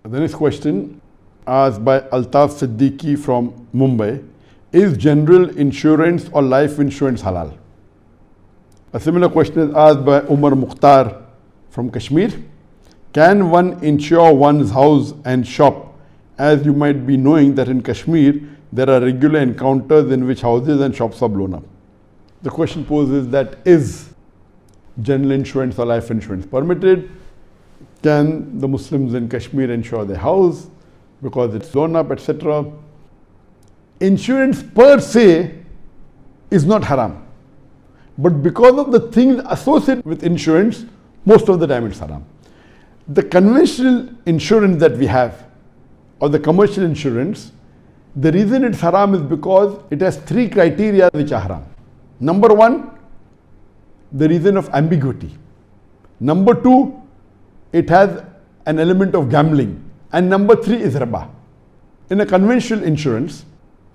The next question, asked by Altaf Siddiqui from Mumbai: is general insurance or life insurance halal? A similar question is asked by Umar Mukhtar from Kashmir: can one insure one's house and shop? As you might be knowing that in Kashmir, there are regular encounters in which houses and shops are blown up. The question poses that, is general insurance or life insurance permitted? Can the Muslims in Kashmir insure their house because it's blown up, etc.? Insurance per se is not haram. But because of the things associated with insurance, most of the time it's haram. The conventional insurance that we have, or the commercial insurance, the reason it's haram is because it has three criteria which are haram. Number one, the reason of ambiguity. Number two, it has an element of gambling. And number three is riba. In a conventional insurance,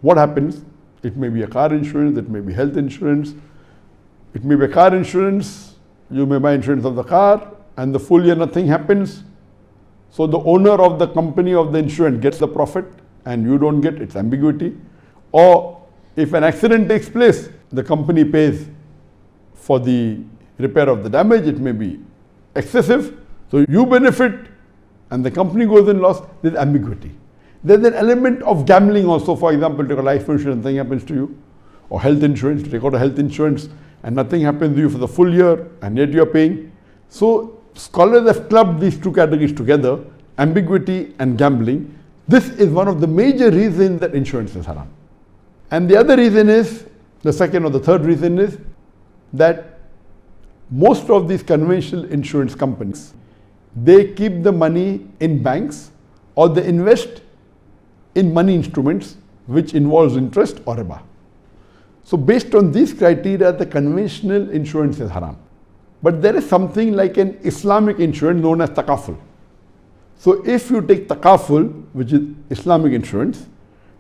what happens? It may be a car insurance, it may be health insurance. It may be a car insurance, you may buy insurance of the car, and the full year nothing happens. So the owner of the company of the insurance gets the profit and you don't get, it's ambiguity. Or if an accident takes place, the company pays for the repair of the damage, it may be excessive. So you benefit and the company goes in loss, there's ambiguity. There's an element of gambling also. For example, take a life insurance, nothing happens to you. Or health insurance, take out a health insurance and nothing happens to you for the full year and yet you're paying. So scholars have clubbed these two categories together, ambiguity and gambling. This is one of the major reasons that insurance is haram. And the other reason is, the second or the third reason is that most of these conventional insurance companies, they keep the money in banks or they invest in money instruments which involves interest or riba. So based on these criteria, the conventional insurance is haram. But there is something like an Islamic insurance known as takaful. So if you take takaful, which is Islamic insurance,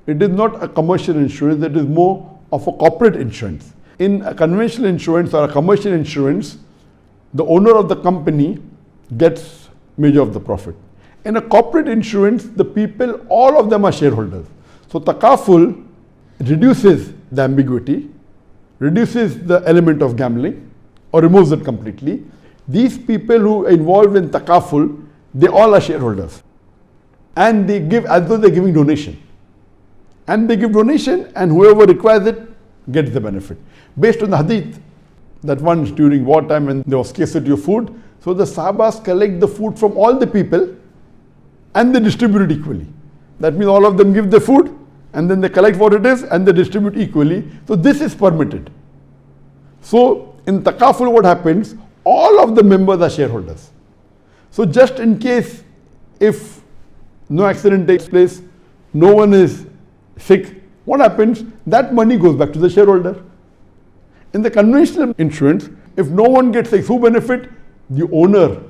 it is not a commercial insurance, it is more of a corporate insurance. In a conventional insurance or a commercial insurance, the owner of the company gets major of the profit. In a corporate insurance, the people, all of them are shareholders. So takaful reduces the ambiguity, reduces the element of gambling, or removes it completely. These people who are involved in takaful, they all are shareholders. And they give as though they're giving donation. And they give donation and whoever requires it gets the benefit. Based on the hadith that once during wartime when there was scarcity of food, so the Sahabas collect the food from all the people and they distribute it equally. That means all of them give the food and then they collect what it is and they distribute equally. So this is permitted. So in takaful what happens? All of the members are shareholders. So just in case if no accident takes place, no one is sick, what happens? That money goes back to the shareholder. In the conventional insurance, if no one gets sick, who benefit? The owner.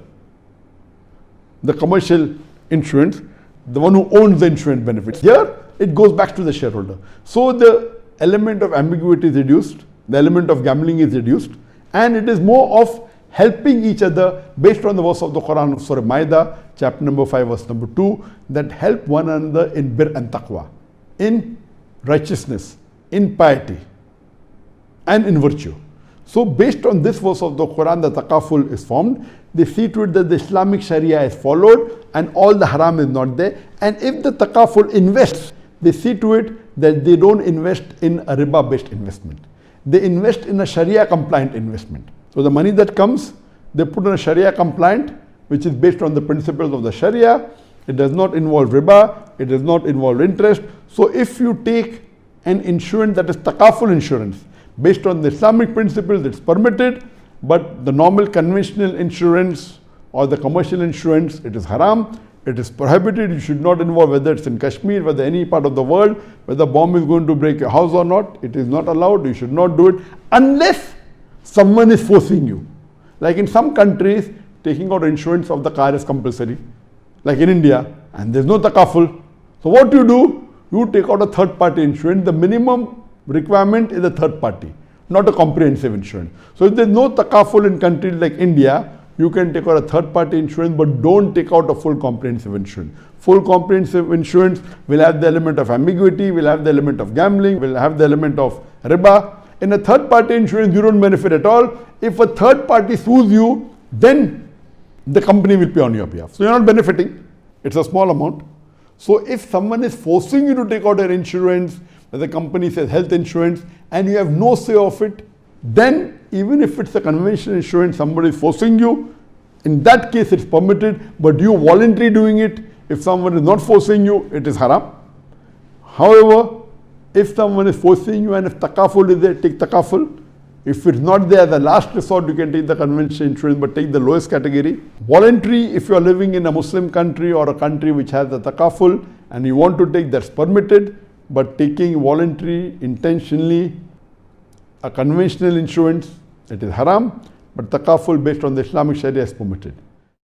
The commercial insurance, the one who owns the insurance benefits. Here, it goes back to the shareholder. So the element of ambiguity is reduced, the element of gambling is reduced, and it is more of helping each other based on the verse of the Quran of Surah Maida, chapter number 5, verse number 2, that help one another in bir and taqwa, in righteousness, in piety, and in virtue. So based on this verse of the Quran, the takaful is formed. They see to it that the Islamic Sharia is followed and all the haram is not there. And if the takaful invests, they see to it that they don't invest in a riba-based investment. They invest in a Sharia compliant investment. So the money that comes, they put in a Sharia compliant, which is based on the principles of the Sharia. It does not involve riba, it does not involve interest. So if you take an insurance that is takaful insurance, based on the Islamic principles, it's permitted, but the normal conventional insurance or the commercial insurance, it is haram, it is prohibited, you should not involve, whether it's in Kashmir, whether any part of the world, whether a bomb is going to break your house or not, it is not allowed, you should not do it, unless someone is forcing you. Like in some countries, taking out insurance of the car is compulsory, like in India, and there's no takaful. So what do? You take out a third party insurance, the minimum requirement is a third party, not a comprehensive insurance. So if there's no takaful in countries like India, you can take out a third party insurance, but don't take out a full comprehensive insurance. Full comprehensive insurance will have the element of ambiguity, will have the element of gambling, will have the element of riba. In a third party insurance, you don't benefit at all. If a third party sues you, then the company will pay on your behalf. So you're not benefiting. It's a small amount. So if someone is forcing you to take out an insurance, the company says health insurance, and you have no say of it, then even if it's a conventional insurance, somebody is forcing you, in that case it's permitted, but you voluntarily doing it, if someone is not forcing you, it is haram. However, if someone is forcing you and if takaful is there, take takaful. If it's not there, the last resort, you can take the conventional insurance, but take the lowest category. Voluntary, if you are living in a Muslim country or a country which has the takaful and you want to take, that's permitted. But taking voluntary, intentionally, a conventional insurance, it is haram. But takaful based on the Islamic Sharia is permitted.